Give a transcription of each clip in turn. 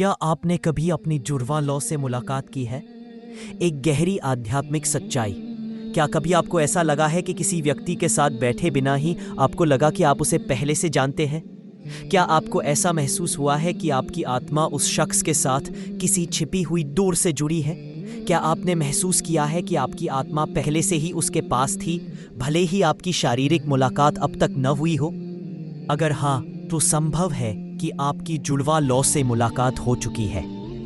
क्या आपने कभी अपनी जुड़वा लौ से मुलाकात की है? एक गहरी आध्यात्मिक सच्चाई। क्या कभी आपको ऐसा लगा है कि किसी व्यक्ति के साथ बैठे बिना ही आपको लगा कि आप उसे पहले से जानते हैं? क्या आपको ऐसा महसूस हुआ है कि आपकी आत्मा उस शख्स के साथ किसी छिपी हुई डोर से जुड़ी है? क्या आपने महसूस किया है कि आपकी आत्मा पहले से ही उसके पास थी, भले ही आपकी शारीरिक मुलाकात अब तक न हुई हो? अगर हाँ, तो संभव है कि आपकी जुड़वा लौ से मुलाकात हो चुकी है,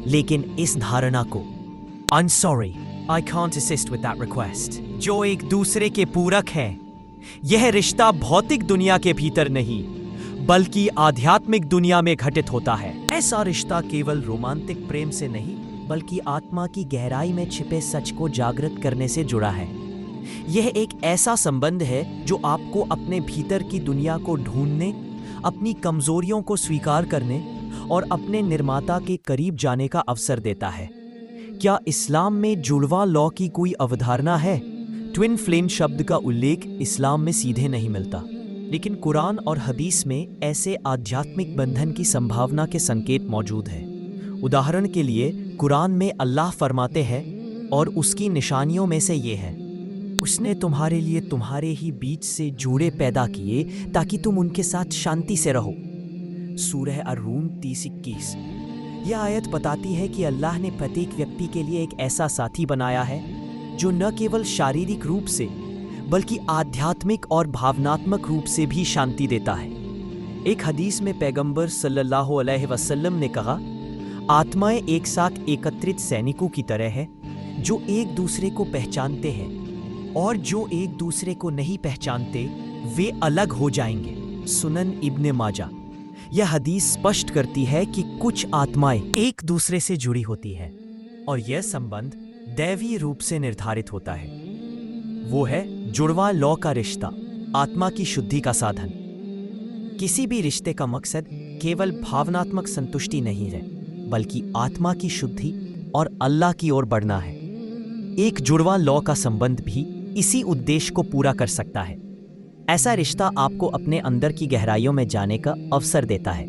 लेकिन इस धारणा को I'm sorry, I can't assist with that request, जो एक दूसरे के पूरक है। यह रिश्ता भौतिक दुनिया के भीतर नहीं, बल्कि आध्यात्मिक दुनिया में घटित होता है। ऐसा रिश्ता केवल रोमांटिक प्रेम से नहीं, बल्कि आत्मा की गहराई में छिपे सच को जागृत करने से जुड़ा है। यह एक ऐसा संबंध है जो आपको अपने भीतर की दुनिया को ढूंढने, अपनी कमजोरियों को स्वीकार करने और अपने निर्माता के करीब जाने का अवसर देता है। क्या इस्लाम में जुड़वा लौ की कोई अवधारणा है? ट्विन फ्लेम शब्द का उल्लेख इस्लाम में सीधे नहीं मिलता, लेकिन कुरान और हदीस में ऐसे आध्यात्मिक बंधन की संभावना के संकेत मौजूद हैं। उदाहरण के लिए, कुरान में अल्लाह फरमाते हैं, और उसकी निशानियों में से ये है, उसने तुम्हारे लिए तुम्हारे ही बीच से जोड़े पैदा किए ताकि तुम उनके साथ शांति से रहो। सूरह अर-रूम 30-21। यह आयत बताती है कि अल्लाह ने प्रत्येक व्यक्ति के लिए एक ऐसा साथी बनाया है जो न केवल शारीरिक रूप से बल्कि आध्यात्मिक और भावनात्मक रूप से भी शांति देता है। एक हदीस में पैगंबर सल्लल्लाहु अलैहि वसल्लम ने कहा, आत्माएं एक साथ एकत्रित सैनिकों की तरह है जो एक दूसरे को पहचानते हैं, और जो एक दूसरे को नहीं पहचानते वे अलग हो जाएंगे। सुनन इब्ने माजा। यह हदीस स्पष्ट करती है कि कुछ आत्माएं एक दूसरे से जुड़ी होती हैं और यह संबंध दैवीय रूप से निर्धारित होता है। वो है जुड़वा लौ का रिश्ता, आत्मा की शुद्धि का साधन। किसी भी रिश्ते का मकसद केवल भावनात्मक संतुष्टि नहीं है, बल्कि आत्मा की शुद्धि और अल्लाह की ओर बढ़ना है। एक जुड़वा लौ का संबंध भी इसी उद्देश्य को पूरा कर सकता है। ऐसा रिश्ता आपको अपने अंदर की गहराइयों में जाने का अवसर देता है।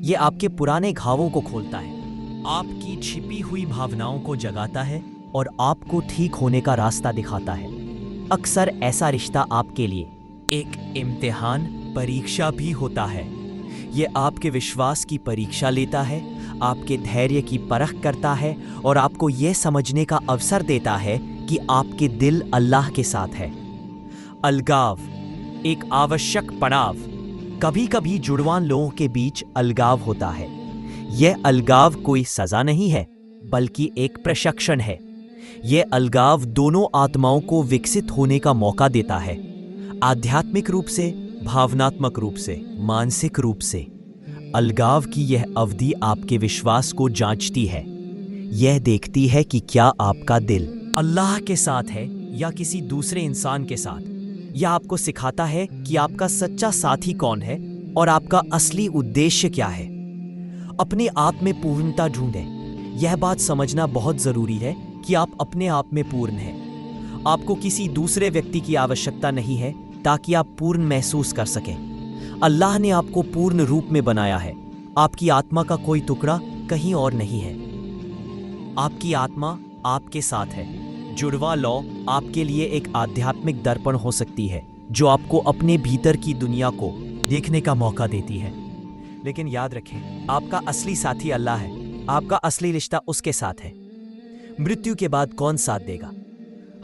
ये आपके पुराने घावों को खोलता है, आपकी छिपी हुई भावनाओं को जगाता है और आपको ठीक होने का रास्ता दिखाता है। अक्सर ऐसा रिश्ता आपके लिए एक इम्तिहान, परीक्षा भी होता है। ये आपके विश्वास की परीक्षा लेता है, आपके धैर्य की परख करता है और आपको यह समझने का अवसर देता है कि आपके दिल अल्लाह के साथ है। अलगाव एक आवश्यक पड़ाव। कभी कभी जुड़वां लोगों के बीच अलगाव होता है। यह अलगाव कोई सजा नहीं है, बल्कि एक प्रशिक्षण है। यह अलगाव दोनों आत्माओं को विकसित होने का मौका देता है, आध्यात्मिक रूप से, भावनात्मक रूप से, मानसिक रूप से। अलगाव की यह अवधि आपके विश्वास को जांचती है। यह देखती है कि क्या आपका दिल अल्लाह के साथ है या किसी दूसरे इंसान के साथ। यह आपको सिखाता है कि आपका सच्चा साथी कौन है और आपका असली उद्देश्य क्या है। अपने आप में पूर्णता ढूंढें। यह बात समझना बहुत जरूरी है कि आप अपने आप में पूर्ण हैं। आपको किसी दूसरे व्यक्ति की आवश्यकता नहीं है ताकि आप पूर्ण महसूस कर सकें। अल्लाह ने आपको पूर्ण रूप में बनाया है। आपकी आत्मा का कोई टुकड़ा कहीं और नहीं है। आपकी आत्मा आपके साथ है। जुड़वा लौ आपके लिए एक आध्यात्मिक दर्पण हो सकती है जो आपको अपने भीतर की दुनिया को देखने का मौका देती है। लेकिन याद रखें, आपका असली साथी अल्लाह है। आपका असली रिश्ता उसके साथ है। मृत्यु के बाद कौन साथ देगा?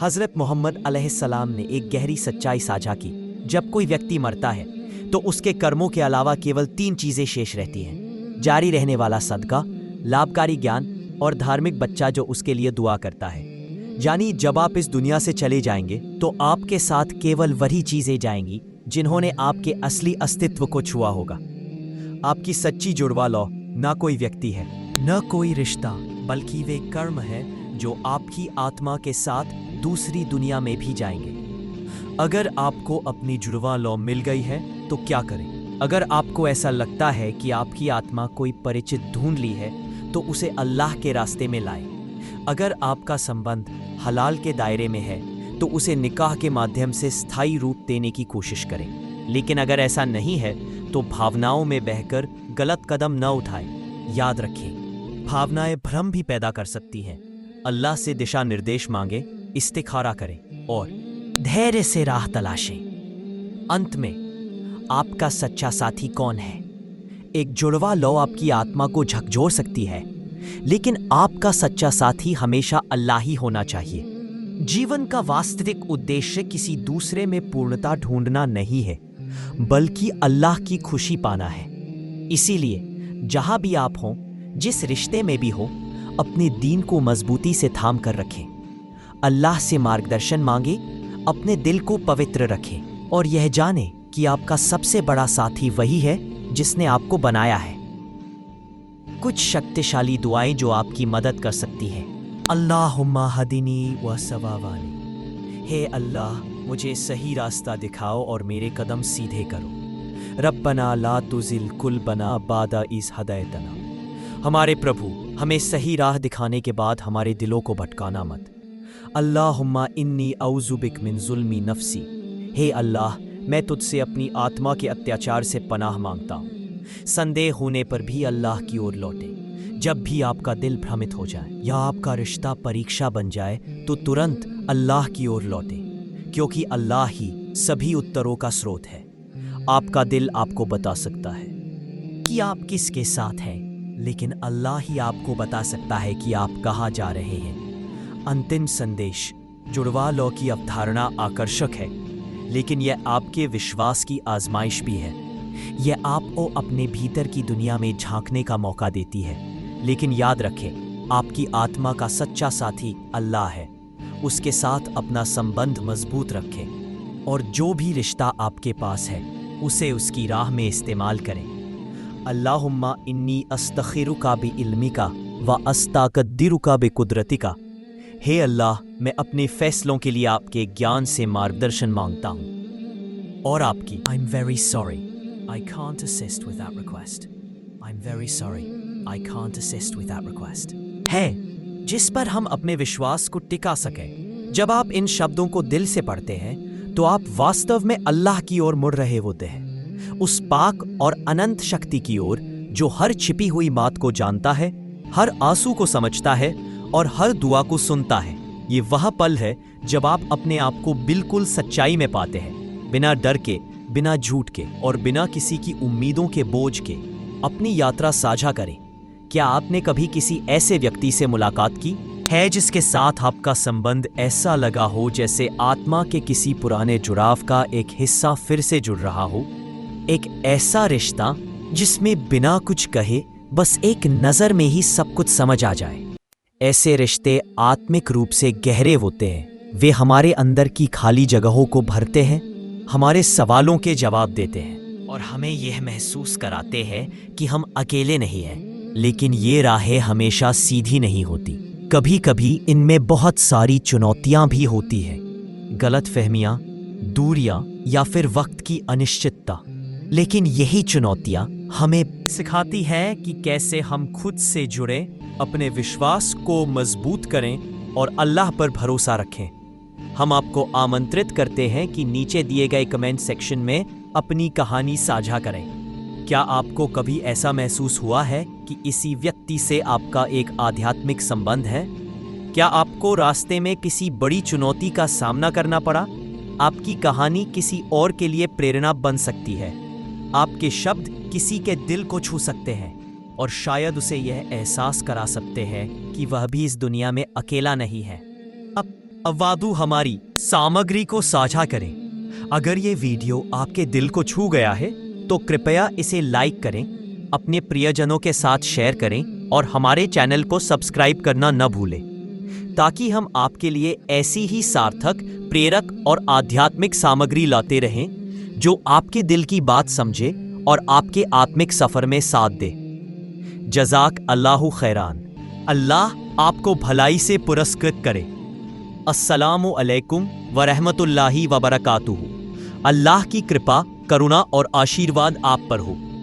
हजरत मोहम्मद अलैहिस्सलाम ने एक गहरी सच्चाई साझा की। जब कोई व्यक्ति मरता है तो उसके कर्मों के अलावा केवल 3 चीजें शेष रहती हैं: जारी रहने वाला सदका, लाभकारी ज्ञान और धार्मिक बच्चा जो उसके लिए दुआ करता है। यानी जब आप इस दुनिया से चले जाएंगे तो आपके साथ केवल वही चीजें जाएंगी जिन्होंने आपके असली अस्तित्व को छुआ होगा। आपकी सच्ची जुड़वा लौ न कोई व्यक्ति है, न कोई रिश्ता, बल्कि वे कर्म हैं जो आपकी आत्मा के साथ दूसरी दुनिया में भी जाएंगे। अगर आपको अपनी जुड़वा लौ मिल गई है तो क्या करें? अगर आपको ऐसा लगता है कि आपकी आत्मा कोई परिचित ढूंढ ली है तो उसे अल्लाह के रास्ते में लाएं। अगर आपका संबंध हलाल के दायरे में है तो उसे निकाह के माध्यम से स्थायी रूप देने की कोशिश करें। लेकिन अगर ऐसा नहीं है तो भावनाओं में बहकर गलत कदम न उठाएं। याद रखें, भावनाएं भ्रम भी पैदा कर सकती हैं। अल्लाह से दिशा निर्देश मांगे, इस्तिखारा करें और धैर्य से राह तलाशें। अंत में, आपका सच्चा साथी कौन है? एक जुड़वा लौ आपकी आत्मा को झकझोर सकती है, लेकिन आपका सच्चा साथी हमेशा अल्लाह ही होना चाहिए। जीवन का वास्तविक उद्देश्य किसी दूसरे में पूर्णता ढूंढना नहीं है, बल्कि अल्लाह की खुशी पाना है। इसीलिए जहां भी आप हों, जिस रिश्ते में भी हो, अपने दीन को मजबूती से थाम कर रखें। अल्लाह से मार्गदर्शन मांगे, अपने दिल को पवित्र रखें और यह जाने कि आपका सबसे बड़ा साथी वही है जिसने आपको बनाया है। कुछ शक्तिशाली दुआएं जो आपकी मदद कर सकती हैं। अल्लाहुम्मा हदिनी व सवावानी। हे अल्लाह, मुझे सही रास्ता दिखाओ और मेरे कदम सीधे करो। रब्बना ला तुज़िल कुल्बना बादा इज़ हदैतना। हमारे प्रभु, हमें सही राह दिखाने के बाद हमारे दिलों को भटकाना मत। अल्लाहुम्मा इन्नी औज़ु बिक मिन ज़ुल्मी नफ्सी। हे अल्लाह, मैं तुझसे अपनी आत्मा के अत्याचार से पनाह मांगता हूँ। संदेह होने पर भी अल्लाह की ओर लौटे। जब भी आपका दिल भ्रमित हो जाए या आपका रिश्ता परीक्षा बन जाए, तो तुरंत अल्लाह की ओर लौटे, क्योंकि अल्लाह ही सभी उत्तरों का स्रोत है। आपका दिल आपको बता सकता है कि आप किसके साथ हैं, लेकिन अल्लाह ही आपको बता सकता है कि आप कहाँ जा रहे हैं। अंतिम संदेश। जुड़वा लौ की अवधारणा आकर्षक है, लेकिन यह आपके विश्वास की आजमाइश भी है। यह आपको अपने भीतर की दुनिया में झांकने का मौका देती है। लेकिन याद रखें, आपकी आत्मा का सच्चा साथी अल्लाह है। उसके साथ अपना संबंध मजबूत रखें और जो भी रिश्ता आपके पास है, उसे उसकी राह में इस्तेमाल करें। अल्लाहुम्मा इन्नी अस्तखिरुका बि इल्मिका व अस्ताकद्दिरुका बि कुदरतिका। हे अल्लाह, मैं अपने फैसलों के लिए आपके ज्ञान से मार्गदर्शन मांगता हूँ और आपकी I am very sorry I can't assist with that request. I am very sorry I can't assist with that request है, जिस पर हम अपने विश्वास को टिका सकें। जब आप इन शब्दों को दिल से पढ़ते हैं, तो आप वास्तव में अल्लाह की ओर मुड़ रहे होते हैं, उस पाक और अनंत शक्ति की ओर जो हर छिपी हुई बात को जानता है, हर आंसू को समझता है और हर दुआ को सुनता है। ये वह पल है जब आप अपने आप को बिल्कुल सच्चाई में पाते हैं, बिना डर के, बिना झूठ के और बिना किसी की उम्मीदों के बोझ के। अपनी यात्रा साझा करें। क्या आपने कभी किसी ऐसे व्यक्ति से मुलाकात की है जिसके साथ आपका संबंध ऐसा लगा हो जैसे आत्मा के किसी पुराने जुड़ाव का एक हिस्सा फिर से जुड़ रहा हो? एक ऐसा रिश्ता जिसमें बिना कुछ कहे बस एक नजर में ही सब कुछ समझ आ जाए। ऐसे रिश्ते आत्मिक रूप से गहरे होते हैं। वे हमारे अंदर की खाली जगहों को भरते हैं, हमारे सवालों के जवाब देते हैं और हमें यह महसूस कराते हैं कि हम अकेले नहीं हैं। लेकिन ये राहें हमेशा सीधी नहीं होती। कभी कभी इनमें बहुत सारी चुनौतियां भी होती हैं, गलतफहमियां, दूरियां या फिर वक्त की अनिश्चितता। लेकिन यही चुनौतियां हमें सिखाती है कि कैसे हम खुद से जुड़े, अपने विश्वास को मजबूत करें और अल्लाह पर भरोसा रखें। हम आपको आमंत्रित करते हैं कि नीचे दिए गए कमेंट सेक्शन में अपनी कहानी साझा करें। क्या आपको कभी ऐसा महसूस हुआ है कि इसी व्यक्ति से आपका एक आध्यात्मिक संबंध है? क्या आपको रास्ते में किसी बड़ी चुनौती का सामना करना पड़ा? आपकी कहानी किसी और के लिए प्रेरणा बन सकती है। आपके शब्द किसी के दिल को छू सकते हैं और शायद उसे यह एहसास करा सकते हैं कि वह भी इस दुनिया में अकेला नहीं है। अब अवादू हमारी सामग्री को साझा करें। अगर ये वीडियो आपके दिल को छू गया है तो कृपया इसे लाइक करें, अपने प्रियजनों के साथ शेयर करें और हमारे चैनल को सब्सक्राइब करना न भूलें, ताकि हम आपके लिए ऐसी ही सार्थक, प्रेरक और आध्यात्मिक सामग्री लाते रहें जो आपके दिल की बात समझे और आपके आत्मिक सफर में साथ दे। जज़ाक अल्लाहु खैरान। अल्लाह आपको भलाई से पुरस्कृत करे। अस्सलामु अलैकुम व रहमतुल्लाहि व बरकातुहू। अल्लाह की कृपा, करुणा और आशीर्वाद आप पर हो।